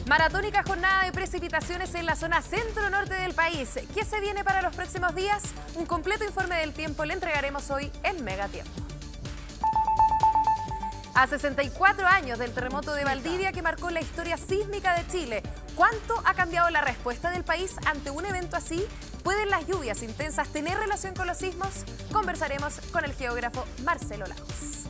Maratónica jornada de precipitaciones en la zona centro-norte del país. ¿Qué se viene para los próximos días? Un completo informe del tiempo le entregaremos hoy en Megatiempo. A 64 años del terremoto de Valdivia que marcó la historia sísmica de Chile, ¿cuánto ha cambiado la respuesta del país ante un evento así? ¿Pueden las lluvias intensas tener relación con los sismos? Conversaremos con el geógrafo Marcelo Lagos.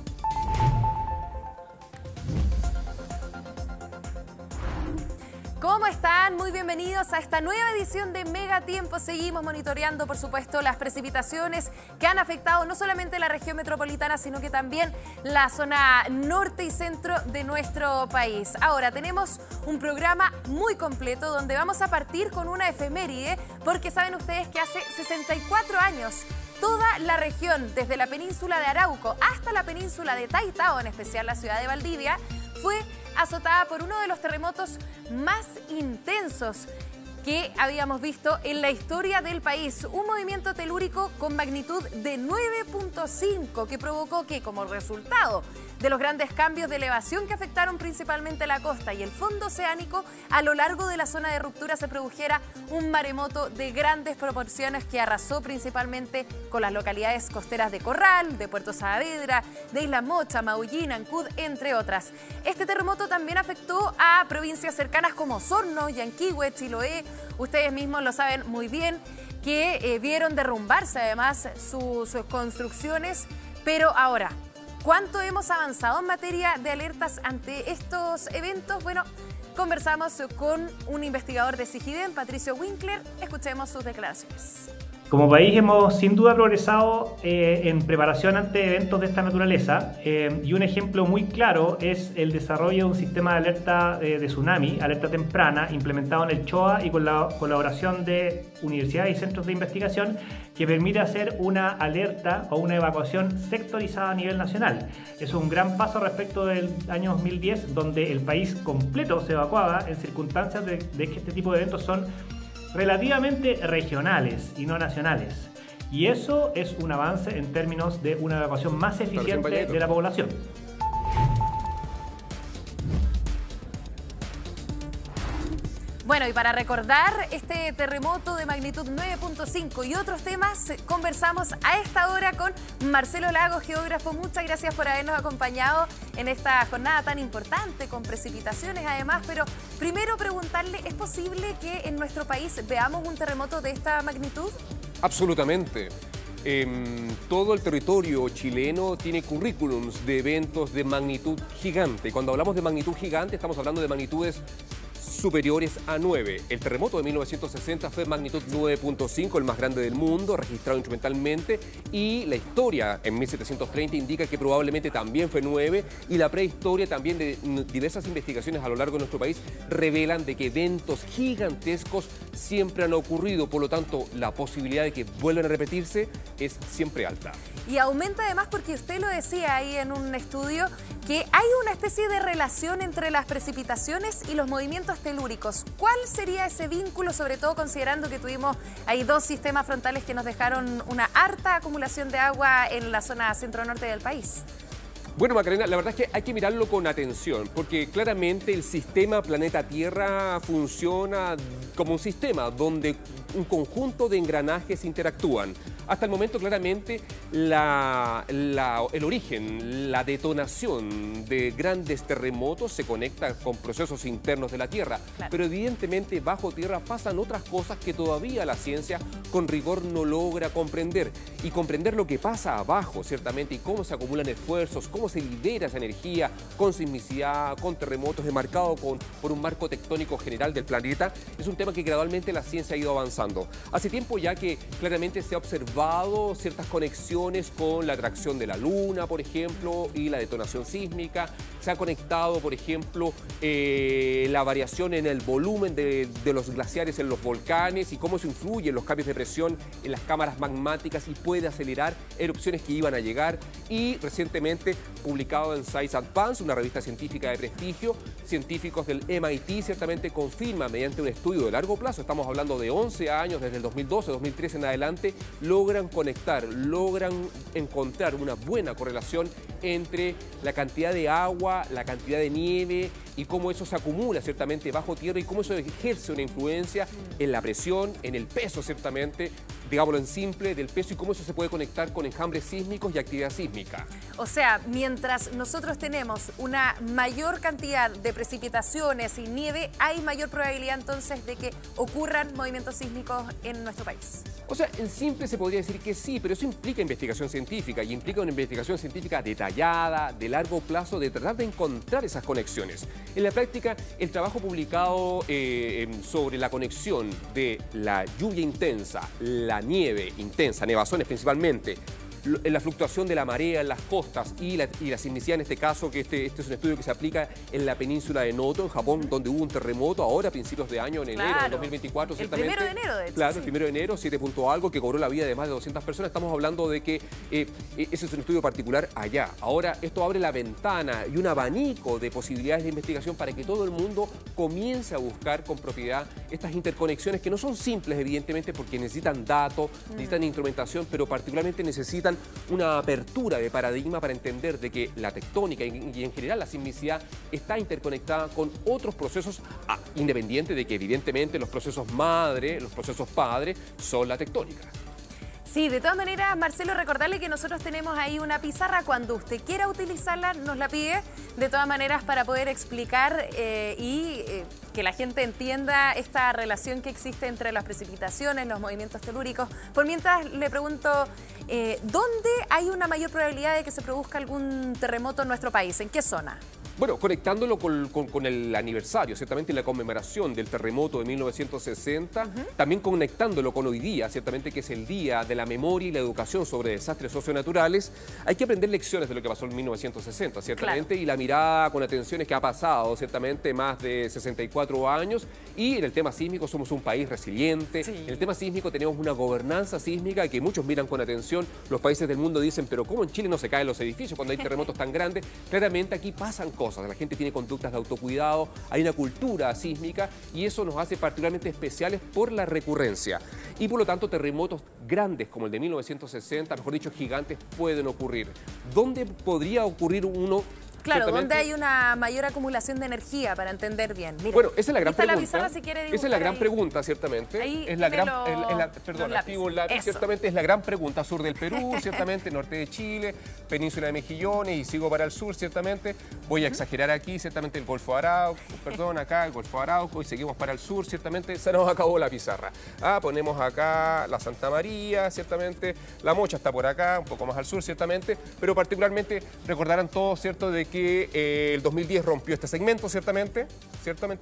¿Cómo están? Muy bienvenidos a esta nueva edición de Megatiempo. Seguimos monitoreando, por supuesto, las precipitaciones que han afectado no solamente la región metropolitana, sino que también la zona norte y centro de nuestro país. Ahora tenemos un programa muy completo donde vamos a partir con una efeméride, porque saben ustedes que hace 64 años toda la región, desde la península de Arauco hasta la península de Taitao, en especial la ciudad de Valdivia, fue azotada por uno de los terremotos más intensos que habíamos visto en la historia del país. Un movimiento telúrico con magnitud de 9.5 que provocó que, como resultado de los grandes cambios de elevación que afectaron principalmente la costa y el fondo oceánico, a lo largo de la zona de ruptura se produjera un maremoto de grandes proporciones que arrasó principalmente con las localidades costeras de Corral, de Puerto Saavedra, de Isla Mocha, Maullín, Ancud, entre otras. Este terremoto también afectó a provincias cercanas como Osorno, Yanquihue, Chiloé. Ustedes mismos lo saben muy bien, que vieron derrumbarse además sus construcciones, pero ahora, ¿cuánto hemos avanzado en materia de alertas ante estos eventos? Bueno, conversamos con un investigador de SIGIDEM, Patricio Winkler. Escuchemos sus declaraciones. Como país hemos sin duda progresado en preparación ante eventos de esta naturaleza y un ejemplo muy claro es el desarrollo de un sistema de alerta de tsunami, alerta temprana, implementado en el CHOA y con la colaboración de universidades y centros de investigación que permite hacer una alerta o una evacuación sectorizada a nivel nacional. Es un gran paso respecto del año 2010, donde el país completo se evacuaba en circunstancias de que este tipo de eventos son relativamente regionales y no nacionales. Y eso es un avance en términos de una evacuación más eficiente de la población. Bueno, y para recordar este terremoto de magnitud 9.5 y otros temas, conversamos a esta hora con Marcelo Lagos, geógrafo. Muchas gracias por habernos acompañado en esta jornada tan importante, con precipitaciones además. Pero primero preguntarle, ¿es posible que en nuestro país veamos un terremoto de esta magnitud? Absolutamente. Todo el territorio chileno tiene currículums de eventos de magnitud gigante. Cuando hablamos de magnitud gigante, estamos hablando de magnitudes superiores a 9. El terremoto de 1960 fue magnitud 9.5, el más grande del mundo, registrado instrumentalmente, y la historia en 1730 indica que probablemente también fue 9, y la prehistoria también de diversas investigaciones a lo largo de nuestro país revelan de que eventos gigantescos siempre han ocurrido, por lo tanto la posibilidad de que vuelvan a repetirse es siempre alta. Y aumenta además porque usted lo decía ahí en un estudio, que hay una especie de relación entre las precipitaciones y los movimientos telúricos. ¿Cuál sería ese vínculo, sobre todo considerando que tuvimos ahí dos sistemas frontales que nos dejaron una harta acumulación de agua en la zona centro-norte del país? Bueno, Macarena, la verdad es que hay que mirarlo con atención, porque claramente el sistema planeta Tierra funciona como un sistema donde un conjunto de engranajes interactúan. Hasta el momento, claramente, el origen, la detonación de grandes terremotos se conecta con procesos internos de la Tierra. Claro. Pero evidentemente, bajo tierra pasan otras cosas que todavía la ciencia con rigor no logra comprender. Y comprender lo que pasa abajo, ciertamente, y cómo se acumulan esfuerzos, cómo se libera esa energía con sismicidad, con terremotos, enmarcado por un marco tectónico general del planeta, es un tema que gradualmente la ciencia ha ido avanzando. Hace tiempo ya que claramente se ha observado ciertas conexiones con la atracción de la Luna, por ejemplo, y la detonación sísmica. Se ha conectado, por ejemplo, la variación en el volumen de los glaciares en los volcanes y cómo eso influye en los cambios de presión en las cámaras magmáticas y puede acelerar erupciones que iban a llegar. Y recientemente publicado en Science Advance, una revista científica de prestigio. Científicos del MIT ciertamente confirman mediante un estudio de largo plazo, estamos hablando de 11 años, desde el 2012, 2013 en adelante, logran conectar, logran encontrar una buena correlación entre la cantidad de agua, la cantidad de nieve y cómo eso se acumula ciertamente bajo tierra y cómo eso ejerce una influencia en la presión, en el peso ciertamente, digámoslo en simple, del peso y cómo eso se puede conectar con enjambres sísmicos y actividad sísmica. O sea, mientras nosotros tenemos una mayor cantidad de precipitaciones y nieve, hay mayor probabilidad entonces de que ocurran movimientos sísmicos en nuestro país. O sea, en simple se podría decir que sí, pero eso implica investigación científica y implica una investigación científica detallada, de largo plazo, de tratar de encontrar esas conexiones. En la práctica, el trabajo publicado sobre la conexión de la lluvia intensa, la nieve intensa, nevazones principalmente, la fluctuación de la marea en las costas y la sismicidad en este caso, que este es un estudio que se aplica en la península de Noto, en Japón, donde hubo un terremoto ahora a principios de año, en enero del 2024, ciertamente. El 1 de enero, de hecho. Claro, sí. El 1 de enero, 7 punto algo, que cobró la vida de más de 200 personas. Estamos hablando de que ese es un estudio particular allá. Ahora, esto abre la ventana y un abanico de posibilidades de investigación para que todo el mundo comience a buscar con propiedad estas interconexiones que no son simples, evidentemente, porque necesitan datos, necesitan instrumentación, pero particularmente necesitan una apertura de paradigma para entender de que la tectónica y en general la sismicidad está interconectada con otros procesos independientes de que evidentemente los procesos madre, los procesos padre son la tectónica. Sí, de todas maneras, Marcelo, recordarle que nosotros tenemos ahí una pizarra. Cuando usted quiera utilizarla, nos la pide. De todas maneras, para poder explicar que la gente entienda esta relación que existe entre las precipitaciones, los movimientos telúricos. Por mientras, le pregunto, ¿dónde hay una mayor probabilidad de que se produzca algún terremoto en nuestro país? ¿En qué zona? Bueno, conectándolo con el aniversario, ciertamente la conmemoración del terremoto de 1960, también conectándolo con hoy día, ciertamente que es el Día de la Memoria y la Educación sobre Desastres Socionaturales, hay que aprender lecciones de lo que pasó en 1960, ciertamente, claro. Y la mirada con atención es que ha pasado, ciertamente, más de 64 años, y en el tema sísmico somos un país resiliente, sí. En el tema sísmico tenemos una gobernanza sísmica que muchos miran con atención, los países del mundo dicen, pero ¿cómo en Chile no se caen los edificios cuando hay terremotos tan grandes? Claramente aquí pasan cosas. La gente tiene conductas de autocuidado, hay una cultura sísmica y eso nos hace particularmente especiales por la recurrencia. Y por lo tanto terremotos grandes como el de 1960, mejor dicho gigantes, pueden ocurrir. ¿Dónde podría ocurrir uno? Claro, ¿dónde hay una mayor acumulación de energía para entender bien? Mira, bueno, esa es la gran pregunta. La pizarra, si quiere esa es la gran pregunta, ciertamente. Ahí es la gran, perdón, activo un lápiz, ciertamente es la gran pregunta. Sur del Perú, ciertamente, norte de Chile, península de Mejillones y sigo para el sur, ciertamente. Voy a exagerar aquí, ciertamente el Golfo de Arauco, perdón, acá el Golfo de Arauco y seguimos para el sur, ciertamente. Se nos acabó la pizarra. Ponemos acá la Santa María, ciertamente. La Mocha está por acá, un poco más al sur, ciertamente. Pero particularmente recordarán todos, ¿cierto?, de que el 2010 rompió este segmento, ciertamente,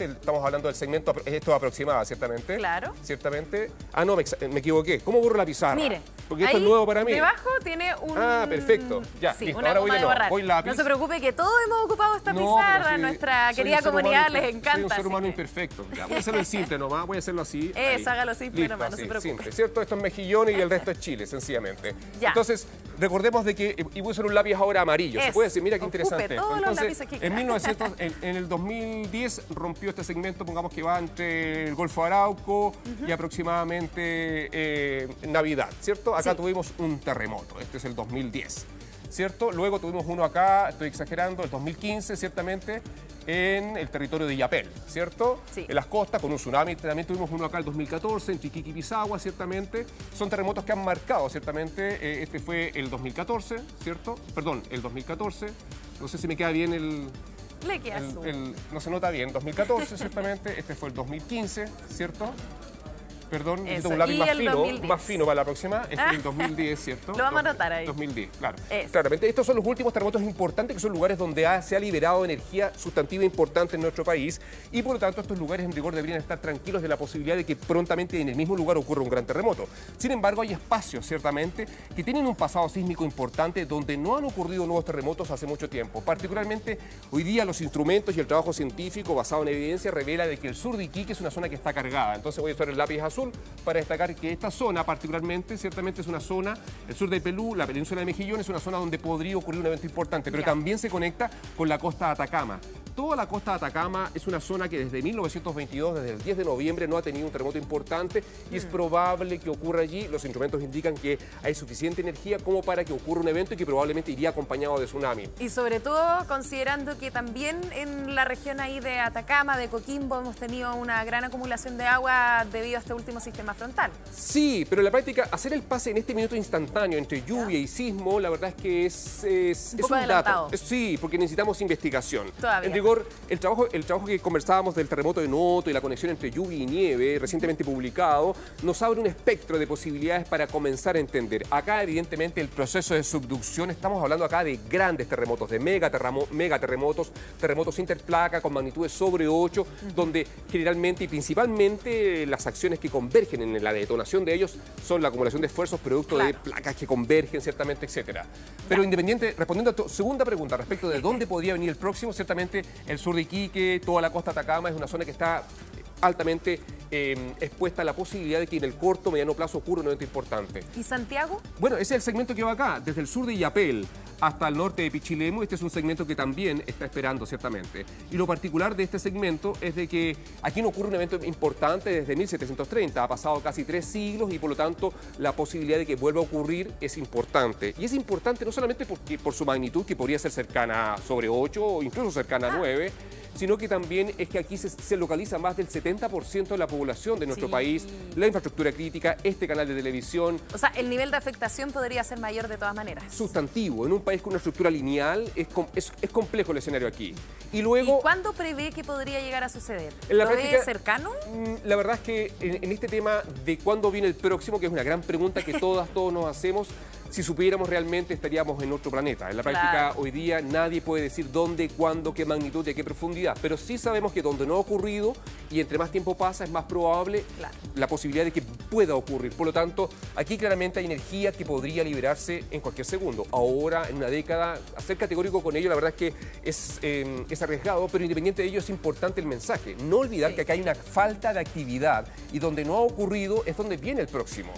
estamos hablando del segmento, esto aproximado, ciertamente. Claro. Ciertamente. No, me equivoqué. ¿Cómo borro la pizarra? Mire, porque esto es nuevo para mí. Debajo tiene un... perfecto. Ya, sí, listo. Una ahora voy lápiz. No se preocupe que todos hemos ocupado esta pizarra, nuestra querida comunidad les encanta. Soy un ser humano imperfecto. Ya, voy a hacerlo en simple nomás, voy a hacerlo así. Eso, hágalo simple nomás, no se preocupe. Simple, ¿cierto? Esto es Mejillones y el resto es Chile, sencillamente. Ya. Entonces, recordemos de que, y voy a usar un lápiz ahora amarillo, se puede decir, mira qué interesante. Entonces, en el 2010 rompió este segmento, pongamos que va entre el Golfo de Arauco y aproximadamente Navidad, ¿cierto? Acá tuvimos un terremoto, este es el 2010, ¿cierto? Luego tuvimos uno acá, estoy exagerando, el 2015, ciertamente, en el territorio de Illapel, ¿cierto? Sí. En las costas, con un tsunami. También tuvimos uno acá el 2014, en Chiquiqui, Pisagua, ciertamente. Son terremotos que han marcado, ciertamente. Este fue el 2014, ¿cierto? Perdón, el 2014. No sé si me queda bien no se nota bien. 2014, ciertamente. Este fue el 2015, ¿cierto? Perdón, necesito un lápiz más fino para la próxima. Este es el 2010, ¿cierto? Lo vamos a anotar ahí. 2010, claro. Claramente, estos son los últimos terremotos importantes, que son lugares donde se ha liberado energía sustantiva importante en nuestro país y por lo tanto estos lugares en rigor deberían estar tranquilos de la posibilidad de que prontamente en el mismo lugar ocurra un gran terremoto. Sin embargo, hay espacios, ciertamente, que tienen un pasado sísmico importante donde no han ocurrido nuevos terremotos hace mucho tiempo. Particularmente, hoy día los instrumentos y el trabajo científico basado en evidencia revela de que el sur de Iquique es una zona que está cargada. Entonces voy a usar el lápiz azul azul para destacar que esta zona particularmente, ciertamente es una zona, el sur de Perú, la península de Mejillones, es una zona donde podría ocurrir un evento importante, pero también se conecta con la costa de Atacama. Toda la costa de Atacama es una zona que desde 1922, desde el 10 de noviembre, no ha tenido un terremoto importante y es probable que ocurra allí. Los instrumentos indican que hay suficiente energía como para que ocurra un evento y que probablemente iría acompañado de tsunami. Y sobre todo considerando que también en la región ahí de Atacama, de Coquimbo, hemos tenido una gran acumulación de agua debido a este último sistema frontal. Sí, pero en la práctica, hacer el pase en este minuto instantáneo entre lluvia y sismo, la verdad es que es un dato. Sí, porque necesitamos investigación. Todavía. En rigor, el trabajo que conversábamos del terremoto de Noto y la conexión entre lluvia y nieve, recientemente publicado, nos abre un espectro de posibilidades para comenzar a entender. Acá, evidentemente, el proceso de subducción, estamos hablando acá de grandes terremotos, de megaterremotos, terremotos interplaca con magnitudes sobre 8, donde generalmente y principalmente las acciones que convergen en la detonación de ellos son la acumulación de esfuerzos producto de placas que convergen, ciertamente, etcétera. Pero independiente, respondiendo a tu segunda pregunta respecto de dónde podría venir el próximo, ciertamente el sur de Iquique, toda la costa de Atacama es una zona que está altamente expuesta a la posibilidad de que en el corto, mediano plazo ocurra un evento importante. ¿Y Santiago? Bueno, ese es el segmento que va acá, desde el sur de Illapel hasta el norte de Pichilemu. Este es un segmento que también está esperando, ciertamente. Y lo particular de este segmento es de que aquí no ocurre un evento importante desde 1730. Ha pasado casi 3 siglos y, por lo tanto, la posibilidad de que vuelva a ocurrir es importante. Y es importante no solamente por su magnitud, que podría ser cercana sobre 8 o incluso cercana a 9, sino que también es que aquí se localiza más del 70% de la población de nuestro país, la infraestructura crítica, este canal de televisión. O sea, el nivel de afectación podría ser mayor de todas maneras. Sustantivo. En un país con una estructura lineal es complejo el escenario aquí. Y luego... ¿Y cuándo prevé que podría llegar a suceder? En la ¿Lo práctica, ve cercano? La verdad es que en este tema de cuándo viene el próximo, que es una gran pregunta que todos nos hacemos, si supiéramos realmente estaríamos en otro planeta. En la práctica, hoy día nadie puede decir dónde, cuándo, qué magnitud y a qué profundidad, pero sí sabemos que donde no ha ocurrido y entre más tiempo pasa es más probable la posibilidad de que pueda ocurrir. Por lo tanto, aquí claramente hay energía que podría liberarse en cualquier segundo. Ahora, en una década, ser categórico con ello, la verdad es que es arriesgado, pero independiente de ello es importante el mensaje. No olvidar que acá hay una falta de actividad y donde no ha ocurrido es donde viene el próximo.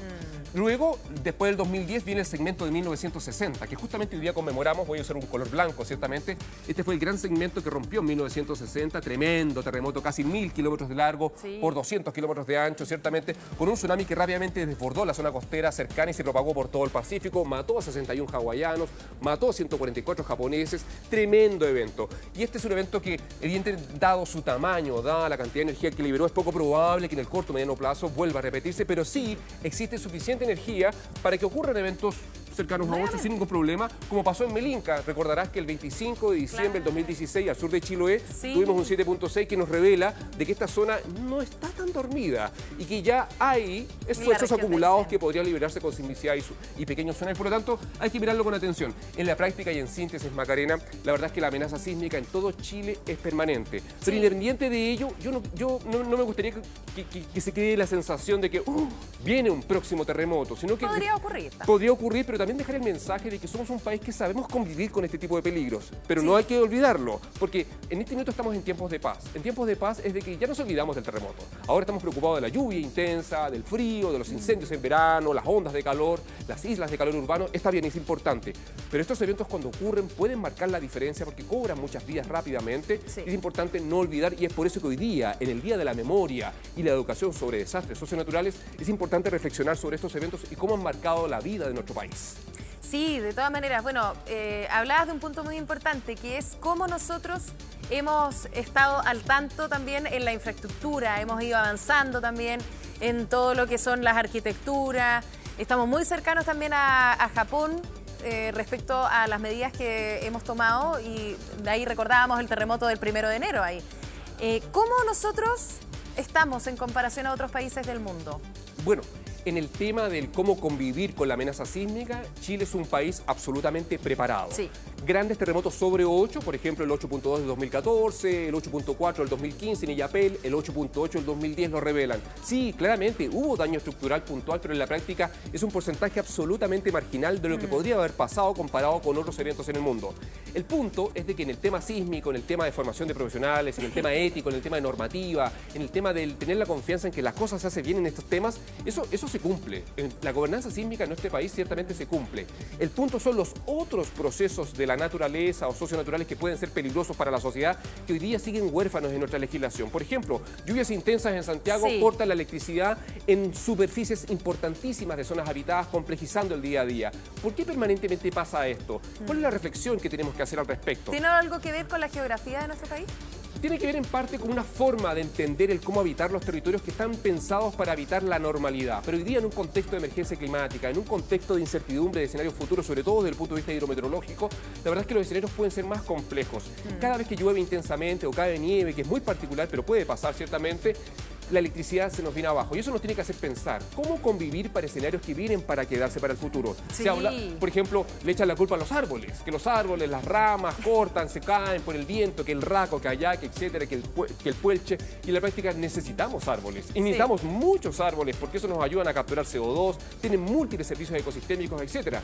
Luego, después del 2010, viene el segmento de 1960, que justamente hoy día conmemoramos. Voy a usar un color blanco, ciertamente. Este fue el gran segmento que rompió en 1960, tremendo terremoto, casi 1000 kilómetros de largo, por 200 kilómetros de ancho, ciertamente, con un tsunami que rápidamente desbordó la zona costera cercana y se propagó por todo el Pacífico, mató a 61 hawaianos, mató a 144 japoneses, tremendo evento. Y este es un evento que, evidentemente, dado su tamaño, dada la cantidad de energía que liberó, es poco probable que en el corto o mediano plazo vuelva a repetirse, pero sí existe suficiente energía para que ocurran eventos cercanos a 8 sin ningún problema, como pasó en Melinca. Recordarás que el 25 de diciembre del 2016, al sur de Chiloé, tuvimos un 7.6 que nos revela de que esta zona no está tan dormida y que ya hay esfuerzos acumulados que podrían liberarse con sismicidad y pequeños tsunamis. Por lo tanto, hay que mirarlo con atención. En la práctica y en síntesis, Macarena, la verdad es que la amenaza sísmica en todo Chile es permanente. Pero independiente de ello, yo no me gustaría que se quede la sensación de que viene un próximo terremoto, sino que podría ocurrir. Podría ocurrir, pero también dejar el mensaje de que somos un país que sabemos convivir con este tipo de peligros. Pero no hay que olvidarlo, porque en este momento estamos en tiempos de paz. En tiempos de paz es de que ya nos olvidamos del terremoto. Ahora estamos preocupados de la lluvia intensa, del frío, de los incendios en verano, las ondas de calor, las islas de calor urbano. Está bien, es importante. Pero estos eventos, cuando ocurren, pueden marcar la diferencia porque cobran muchas vidas rápidamente. Es importante no olvidar, y es por eso que hoy día, en el Día de la Memoria y la Educación sobre Desastres Socionaturales, es importante reflexionar sobre estos eventos y cómo han marcado la vida de nuestro país. Sí, de todas maneras. Bueno, hablabas de un punto muy importante, que es cómo nosotros hemos estado al tanto también en la infraestructura, hemos ido avanzando también en todo lo que son las arquitecturas. Estamos muy cercanos también a Japón respecto a las medidas que hemos tomado, y de ahí recordábamos el terremoto del 1 de enero ahí. ¿Cómo nosotros estamos en comparación a otros países del mundo? Bueno, en el tema del cómo convivir con la amenaza sísmica, Chile es un país absolutamente preparado. grandes terremotos sobre 8, por ejemplo el 8.2 del 2014, el 8.4 del 2015 en Illapel, el 8.8 del 2010 lo revelan. Sí, claramente hubo daño estructural puntual, pero en la práctica es un porcentaje absolutamente marginal de lo que podría haber pasado comparado con otros eventos en el mundo. El punto es de que en el tema sísmico, en el tema de formación de profesionales, en el tema ético, en el tema de normativa, en el tema de tener la confianza en que las cosas se hacen bien en estos temas, eso se cumple. En la gobernanza sísmica en nuestro país ciertamente se cumple. El punto son los otros procesos de la naturaleza o socionaturales que pueden ser peligrosos para la sociedad, que hoy día siguen huérfanos en nuestra legislación. Por ejemplo, lluvias intensas en Santiago cortan la electricidad en superficies importantísimas de zonas habitadas, complejizando el día a día. ¿Por qué permanentemente pasa esto? ¿Cuál es la reflexión que tenemos que hacer al respecto? ¿Tiene algo que ver con la geografía de nuestro país? Tiene que ver en parte con una forma de entender el cómo habitar los territorios que están pensados para habitar la normalidad. Pero hoy día en un contexto de emergencia climática, en un contexto de incertidumbre de escenarios futuros, sobre todo desde el punto de vista hidrometeorológico, la verdad es que los escenarios pueden ser más complejos. Cada vez que llueve intensamente o cae nieve, que es muy particular, pero puede pasar ciertamente, la electricidad se nos viene abajo. Y eso nos tiene que hacer pensar cómo convivir para escenarios que vienen para quedarse para el futuro. Se habla, por ejemplo, le echan la culpa a los árboles, que los árboles, las ramas cortan, se caen por el viento, que el raco, que allá, que etcétera, que el puelche. Y en la práctica necesitamos árboles. Y necesitamos muchos árboles porque eso nos ayudan a capturar CO2, tienen múltiples servicios ecosistémicos, etcétera.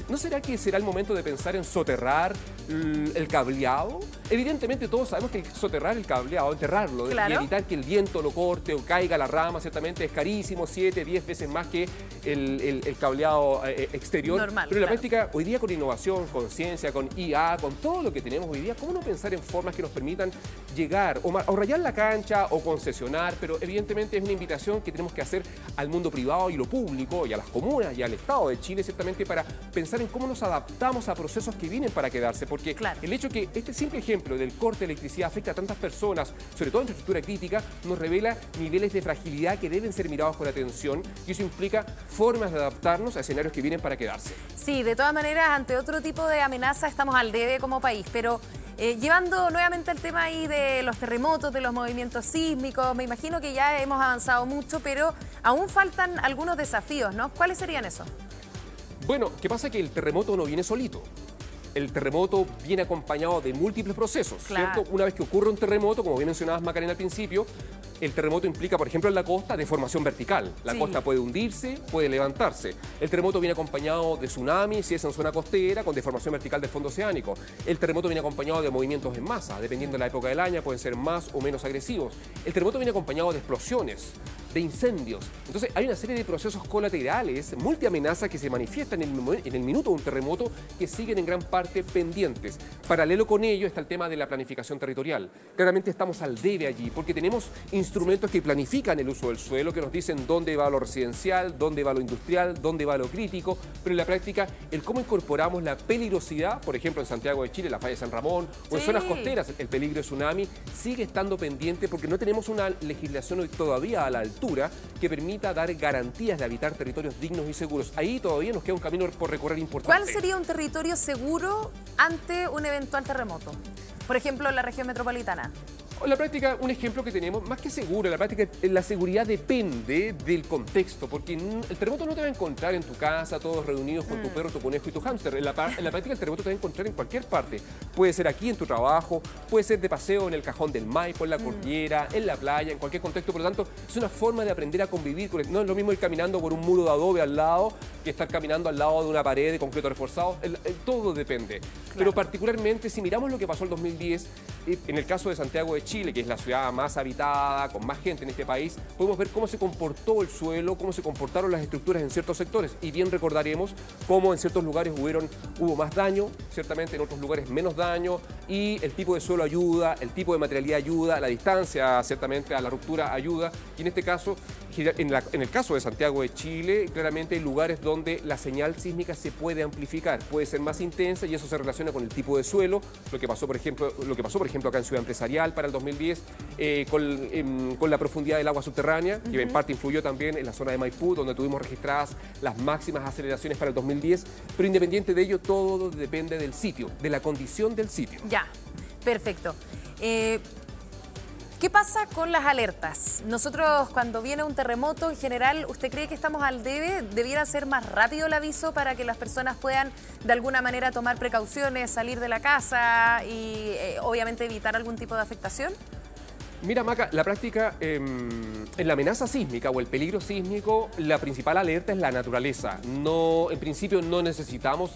¿No será que será el momento de pensar en soterrar el cableado? Evidentemente todos sabemos que soterrar el cableado, enterrarlo, y evitar que el viento lo corte o caiga la rama, ciertamente es carísimo, 7, 10 veces más que el cableado exterior. Normal, pero en la práctica, hoy día con innovación, con ciencia, con IA, con todo lo que tenemos hoy día, ¿cómo no pensar en formas que nos permitan llegar o rayar la cancha o concesionar? Pero evidentemente es una invitación que tenemos que hacer al mundo privado y lo público, y a las comunas y al Estado de Chile, ciertamente para pensar en cómo nos adaptamos a procesos que vienen para quedarse. Porque el hecho que este simple ejemplo del corte de electricidad afecta a tantas personas, sobre todo en infraestructura crítica, nos revela niveles de fragilidad que deben ser mirados con atención, y eso implica formas de adaptarnos a escenarios que vienen para quedarse. Sí, de todas maneras, ante otro tipo de amenaza estamos al debe como país, pero llevando nuevamente el tema ahí de los terremotos, de los movimientos sísmicos, me imagino que ya hemos avanzado mucho, pero aún faltan algunos desafíos, ¿no? ¿Cuáles serían esos? Bueno, ¿qué pasa? Que el terremoto no viene solito. El terremoto viene acompañado de múltiples procesos, ¿cierto? Una vez que ocurre un terremoto, como bien mencionabas, Macarena, al principio, el terremoto implica, por ejemplo, en la costa, deformación vertical. La costa puede hundirse, puede levantarse. El terremoto viene acompañado de tsunami, si es en zona costera, con deformación vertical del fondo oceánico. El terremoto viene acompañado de movimientos en masa, dependiendo de la época del año, pueden ser más o menos agresivos. El terremoto viene acompañado de explosiones, de incendios. Entonces hay una serie de procesos colaterales, multiamenazas, que se manifiestan en el minuto de un terremoto, que siguen en gran parte pendientes. Paralelo con ello está el tema de la planificación territorial. Claramente estamos al debe allí, porque tenemos instrumentos que planifican el uso del suelo, que nos dicen dónde va lo residencial, dónde va lo industrial, dónde va lo crítico, pero en la práctica el cómo incorporamos la peligrosidad, por ejemplo en Santiago de Chile, la falla de San Ramón, o en zonas costeras, el peligro de tsunami sigue estando pendiente porque no tenemos una legislación hoy todavía a la altura que permita dar garantías de habitar territorios dignos y seguros. Ahí todavía nos queda un camino por recorrer importante. ¿Cuál sería un territorio seguro ante un eventual terremoto? Por ejemplo, en la región metropolitana. En la práctica, un ejemplo que tenemos, más que seguro, en la práctica la seguridad depende del contexto, porque el terremoto no te va a encontrar en tu casa, todos reunidos con tu perro, tu conejo y tu hámster. En la práctica el terremoto te va a encontrar en cualquier parte. Puede ser aquí en tu trabajo, puede ser de paseo en el cajón del Maipo, en la cordillera, en la playa, en cualquier contexto. Por lo tanto, es una forma de aprender a convivir con él. No es lo mismo ir caminando por un muro de adobe al lado que estar caminando al lado de una pared de concreto reforzado. Todo depende. Pero particularmente, si miramos lo que pasó el 2010, en el caso de Santiago de Chile, que es la ciudad más habitada, con más gente en este país, podemos ver cómo se comportó el suelo, cómo se comportaron las estructuras en ciertos sectores. Y bien recordaremos cómo en ciertos lugares hubo más daño, ciertamente en otros lugares menos daño, y el tipo de suelo ayuda, el tipo de materialidad ayuda, la distancia ciertamente a la ruptura ayuda. Y en este caso, en el caso de Santiago de Chile, claramente hay lugares donde la señal sísmica se puede amplificar, puede ser más intensa, y eso se relaciona con el tipo de suelo, lo que pasó por ejemplo acá en Ciudad Empresarial para el 2010, con la profundidad del agua subterránea, que en parte influyó también en la zona de Maipú, donde tuvimos registradas las máximas aceleraciones para el 2010, pero independiente de ello, todo depende del sitio, de la condición del sitio. Ya, perfecto. ¿Qué ¿Qué pasa con las alertas? Nosotros, cuando viene un terremoto, en general, ¿usted cree que estamos al debe? ¿Debiera ser más rápido el aviso para que las personas puedan, de alguna manera, tomar precauciones, salir de la casa y, obviamente, evitar algún tipo de afectación? Mira, Maca, la práctica, en la amenaza sísmica o el peligro sísmico, la principal alerta es la naturaleza. No, en principio no necesitamos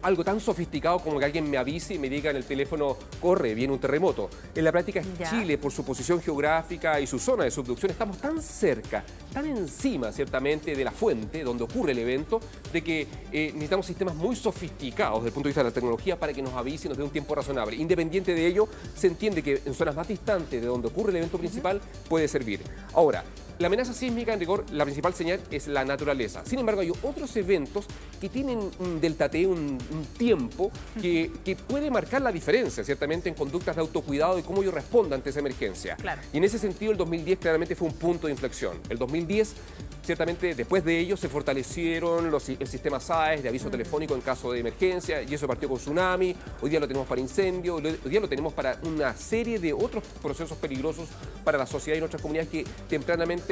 algo tan sofisticado como que alguien me avise y me diga en el teléfono, corre, viene un terremoto. En la práctica, Chile, por su posición geográfica y su zona de subducción, estamos tan cerca, tan encima, ciertamente, de la fuente donde ocurre el evento, de que necesitamos sistemas muy sofisticados desde el punto de vista de la tecnología para que nos avise y nos dé un tiempo razonable. Independiente de ello, se entiende que en zonas más distantes de donde ocurre el evento principal puede servir. Ahora, la amenaza sísmica, en rigor, la principal señal es la naturaleza. Sin embargo, hay otros eventos que tienen un delta T, un tiempo que puede marcar la diferencia, ciertamente, en conductas de autocuidado y cómo yo respondo ante esa emergencia. Claro. Y en ese sentido, el 2010 claramente fue un punto de inflexión. El 2010, ciertamente, después de ello, se fortalecieron el sistema SAES de aviso telefónico en caso de emergencia, y eso partió con tsunami. Hoy día lo tenemos para incendio, hoy día lo tenemos para una serie de otros procesos peligrosos para la sociedad y nuestras comunidades que tempranamente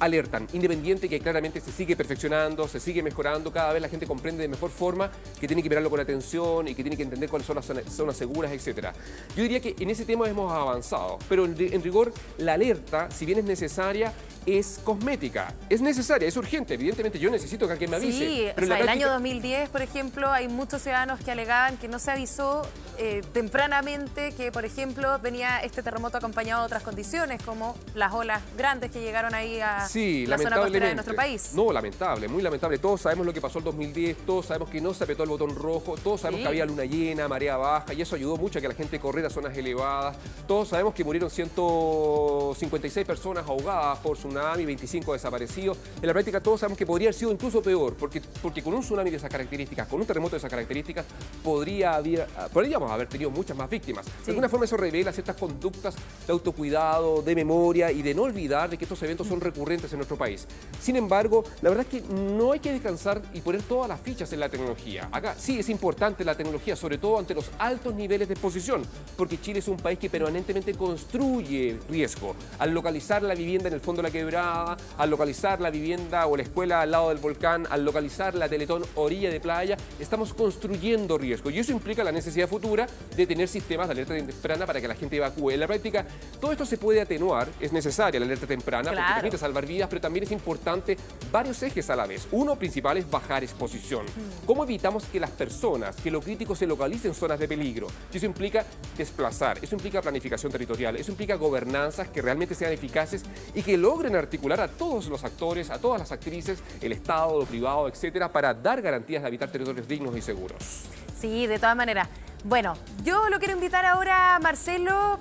alertan, independiente que claramente se sigue perfeccionando, se sigue mejorando, cada vez la gente comprende de mejor forma que tiene que mirarlo con atención y que tiene que entender cuáles son las zonas seguras, etc. Yo diría que en ese tema hemos avanzado, pero en rigor la alerta, si bien es necesaria, es cosmética, es necesaria, es urgente. Evidentemente yo necesito que alguien me avise. Sí, pero o sea, en el práctica... año 2010, por ejemplo, hay muchos ciudadanos que alegaban que no se avisó tempranamente que, por ejemplo, venía este terremoto acompañado de otras condiciones, como las olas grandes que llegaron ahí a la zona costera de nuestro país. No, lamentable, muy lamentable. Todos sabemos lo que pasó el 2010, todos sabemos que no se apretó el botón rojo, todos sabemos que había luna llena, marea baja, y eso ayudó mucho a que la gente corriera a zonas elevadas. Todos sabemos que murieron 156 personas ahogadas por tsunami, 25 desaparecidos. En la práctica todos sabemos que podría haber sido incluso peor, porque con un tsunami de esas características, con un terremoto de esas características, podríamos haber tenido muchas más víctimas. De alguna forma eso revela ciertas conductas de autocuidado, de memoria y de no olvidar de que estos eventos son recurrentes en nuestro país. Sin embargo, la verdad es que no hay que descansar y poner todas las fichas en la tecnología. Acá sí es importante la tecnología, sobre todo ante los altos niveles de exposición, porque Chile es un país que permanentemente construye riesgo. Al localizar la vivienda en el fondo de la quebrada, al localizar la vivienda o la escuela al lado del volcán, al localizar la Teletón orilla de playa, estamos construyendo riesgo. Y eso implica la necesidad futura de tener sistemas de alerta temprana para que la gente evacúe. En la práctica, todo esto se puede atenuar, es necesaria la alerta temprana, porque permite salvar vidas, pero también es importante varios ejes a la vez. Uno principal es bajar exposición. ¿Cómo evitamos que las personas, que lo crítico se localice en zonas de peligro? Y eso implica desplazar, eso implica planificación territorial, eso implica gobernanzas que realmente sean eficaces y que logren articular a todos los actores, a todas las actrices, el Estado, lo privado, etcétera, para dar garantías de habitar territorios dignos y seguros. Sí, de todas maneras. Bueno, yo lo quiero invitar ahora, Marcelo,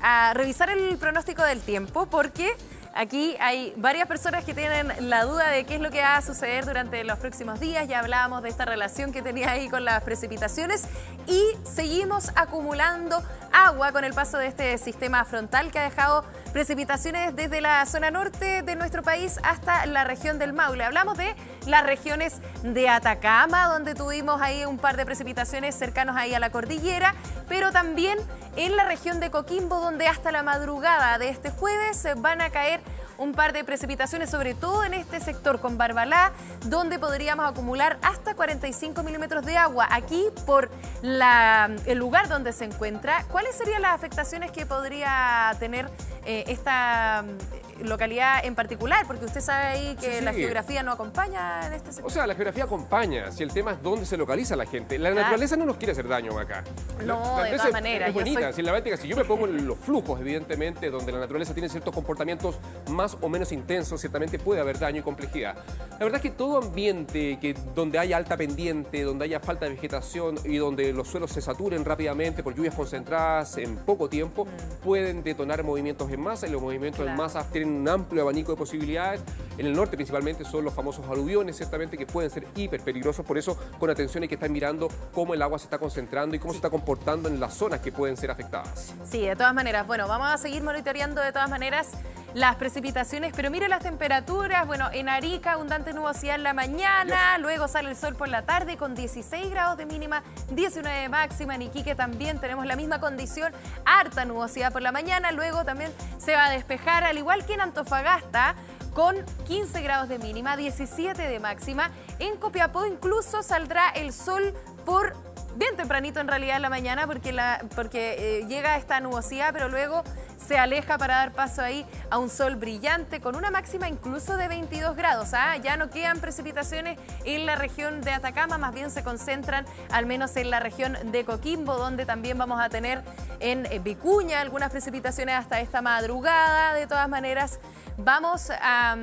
a revisar el pronóstico del tiempo, porque aquí hay varias personas que tienen la duda de qué es lo que va a suceder durante los próximos días. Ya hablábamos de esta relación que tenía ahí con las precipitaciones y seguimos acumulando agua con el paso de este sistema frontal que ha dejado precipitaciones desde la zona norte de nuestro país hasta la región del Maule. Hablamos de las regiones de Atacama, donde tuvimos ahí un par de precipitaciones cercanos ahí a la cordillera, pero también en la región de Coquimbo, donde hasta la madrugada de este jueves van a caer un par de precipitaciones, sobre todo en este sector con Barbalá, donde podríamos acumular hasta 45 milímetros de agua. Aquí, por el lugar donde se encuentra, ¿cuáles serían las afectaciones que podría tener esta localidad en particular? Porque usted sabe ahí que la geografía no acompaña en este sector. O sea, la geografía acompaña, si el tema es dónde se localiza la gente. La naturaleza no nos quiere hacer daño acá. No, de todas maneras. Es bonita, si yo me pongo en los flujos, evidentemente, donde la naturaleza tiene ciertos comportamientos más o menos intensos, ciertamente puede haber daño y complejidad. La verdad es que todo ambiente donde haya alta pendiente, donde haya falta de vegetación y donde los suelos se saturen rápidamente por lluvias concentradas en poco tiempo, pueden detonar movimientos en masa, y los movimientos en masa tienen un amplio abanico de posibilidades. En el norte principalmente son los famosos aluviones, ciertamente, que pueden ser hiper peligrosos. Por eso, con atención hay que estar mirando cómo el agua se está concentrando y cómo se está comportando en las zonas que pueden ser afectadas. Sí, de todas maneras. Bueno, vamos a seguir monitoreando de todas maneras las precipitaciones, pero mire las temperaturas. Bueno, en Arica abundante nubosidad en la mañana, luego sale el sol por la tarde con 16 grados de mínima, 19 de máxima. En Iquique también tenemos la misma condición, harta nubosidad por la mañana, luego también se va a despejar, al igual que en Antofagasta, con 15 grados de mínima, 17 de máxima. En Copiapó incluso saldrá el sol por bien tempranito en realidad en la mañana porque llega esta nubosidad, pero luego se aleja para dar paso ahí a un sol brillante con una máxima incluso de 22 grados. Ya no quedan precipitaciones en la región de Atacama, más bien se concentran al menos en la región de Coquimbo, donde también vamos a tener en Vicuña algunas precipitaciones hasta esta madrugada. De todas maneras, vamos a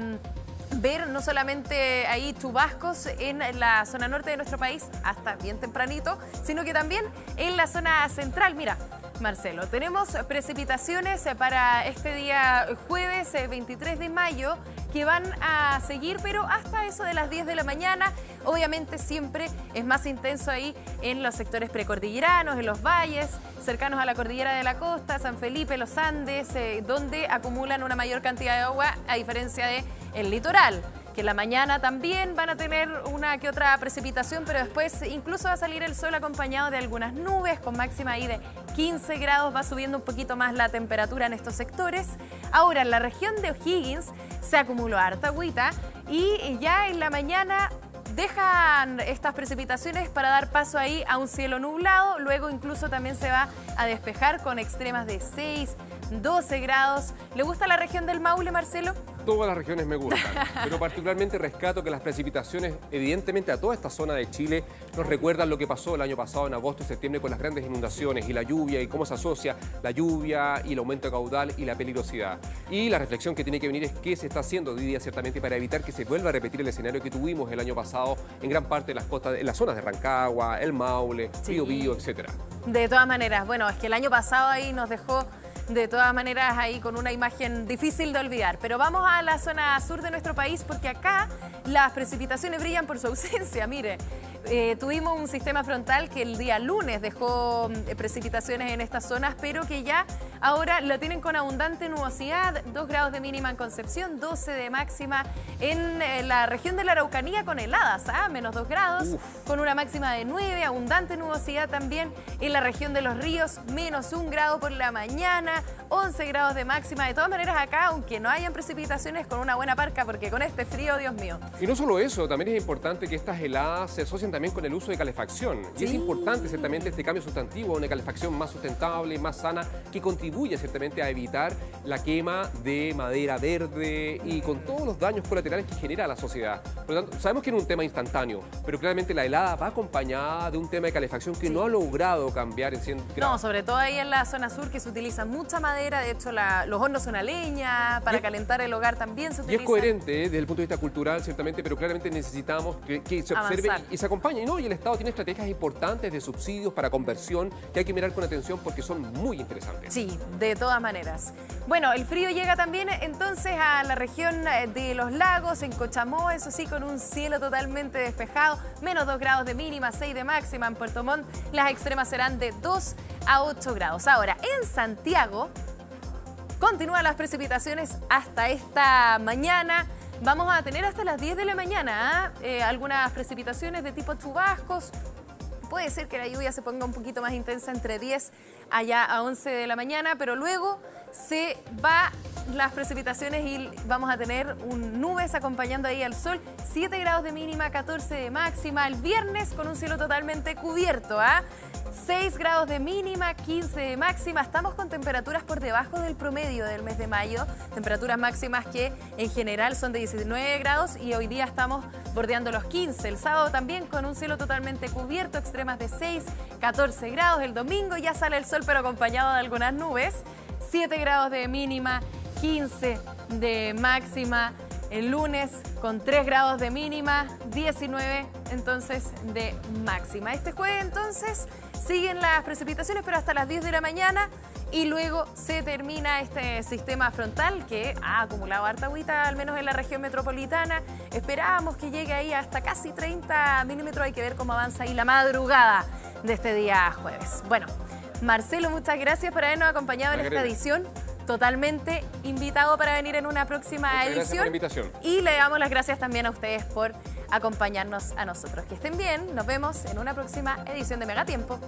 ver no solamente ahí chubascos en la zona norte de nuestro país hasta bien tempranito, sino que también en la zona central. Mira, Marcelo, tenemos precipitaciones para este día jueves 23 de mayo que van a seguir, pero hasta eso de las 10 de la mañana. Obviamente siempre es más intenso ahí en los sectores precordilleranos, en los valles, cercanos a la cordillera de la costa, San Felipe, los Andes, donde acumulan una mayor cantidad de agua a diferencia del litoral, que en la mañana también van a tener una que otra precipitación, pero después incluso va a salir el sol acompañado de algunas nubes con máxima ahí de 15 grados, va subiendo un poquito más la temperatura en estos sectores. Ahora, en la región de O'Higgins se acumuló harta agüita y ya en la mañana dejan estas precipitaciones para dar paso ahí a un cielo nublado, luego incluso también se va a despejar con extremas de 6, 12 grados. ¿Le gusta la región del Maule, Marcelo? Todas las regiones me gustan, pero particularmente rescato que las precipitaciones, evidentemente a toda esta zona de Chile, nos recuerdan lo que pasó el año pasado en agosto y septiembre con las grandes inundaciones y la lluvia y cómo se asocia la lluvia y el aumento de caudal y la peligrosidad. Y la reflexión que tiene que venir es qué se está haciendo hoy día ciertamente para evitar que se vuelva a repetir el escenario que tuvimos el año pasado en gran parte de las costas, en las zonas de Rancagua, el Maule, Biobío, etcétera. De todas maneras, bueno, es que el año pasado ahí nos dejó de todas maneras ahí con una imagen difícil de olvidar. Pero vamos a la zona sur de nuestro país porque acá las precipitaciones brillan por su ausencia. Mire, tuvimos un sistema frontal que el día lunes dejó precipitaciones en estas zonas, pero que ya ahora lo tienen con abundante nubosidad, 2 grados de mínima en Concepción, 12 de máxima en la región de la Araucanía con heladas, menos 2 grados, con una máxima de 9, abundante nubosidad también en la región de Los Ríos, menos 1 grado por la mañana, 11 grados de máxima. De todas maneras acá, aunque no hayan precipitaciones, con una buena parca, porque con este frío, Dios mío. Y no solo eso, también es importante que estas heladas se asocien también con el uso de calefacción. Y es importante ciertamente este cambio sustantivo a una calefacción más sustentable, más sana, que contribuye ciertamente a evitar la quema de madera verde y con todos los daños colaterales que genera a la sociedad. Por lo tanto, sabemos que es un tema instantáneo, pero claramente la helada va acompañada de un tema de calefacción que no ha logrado cambiar en 100 grados. No, sobre todo ahí en la zona sur, que se utiliza mucha madera. De hecho, los hornos son a leña, para calentar el hogar también se utiliza. Y es coherente desde el punto de vista cultural, ciertamente, pero claramente necesitamos que se observe y se acompañe. ¿No? Y el Estado tiene estrategias importantes de subsidios para conversión que hay que mirar con atención porque son muy interesantes. Sí, de todas maneras. Bueno, el frío llega también entonces a la región de los lagos, en Cochamó, eso sí, con un cielo totalmente despejado, menos 2 grados de mínima, 6 de máxima. En Puerto Montt las extremas serán de 2 a 8 grados. Ahora, en Santiago continúan las precipitaciones hasta esta mañana. Vamos a tener hasta las 10 de la mañana algunas precipitaciones de tipo chubascos. Puede ser que la lluvia se ponga un poquito más intensa entre 10 allá a 11 de la mañana, pero luego se va las precipitaciones y vamos a tener nubes acompañando ahí al sol. 7 grados de mínima, 14 de máxima. El viernes con un cielo totalmente cubierto, 6 grados de mínima, 15 de máxima. Estamos con temperaturas por debajo del promedio del mes de mayo. Temperaturas máximas que en general son de 19 grados y hoy día estamos bordeando los 15. El sábado también con un cielo totalmente cubierto, extremas de 6, 14 grados. El domingo ya sale el sol pero acompañado de algunas nubes. 7 grados de mínima, 15 de máxima. El lunes con 3 grados de mínima, 19 entonces de máxima. Este jueves entonces siguen las precipitaciones, pero hasta las 10 de la mañana y luego se termina este sistema frontal que ha acumulado harta agüita, al menos en la región metropolitana. Esperamos que llegue ahí hasta casi 30 milímetros. Hay que ver cómo avanza ahí la madrugada de este día jueves. Bueno, Marcelo, muchas gracias por habernos acompañado en esta edición. totalmente invitado para venir en una próxima Muchas edición. gracias por la invitación. Y le damos las gracias también a ustedes por acompañarnos a nosotros. Que estén bien, nos vemos en una próxima edición de Megatiempo.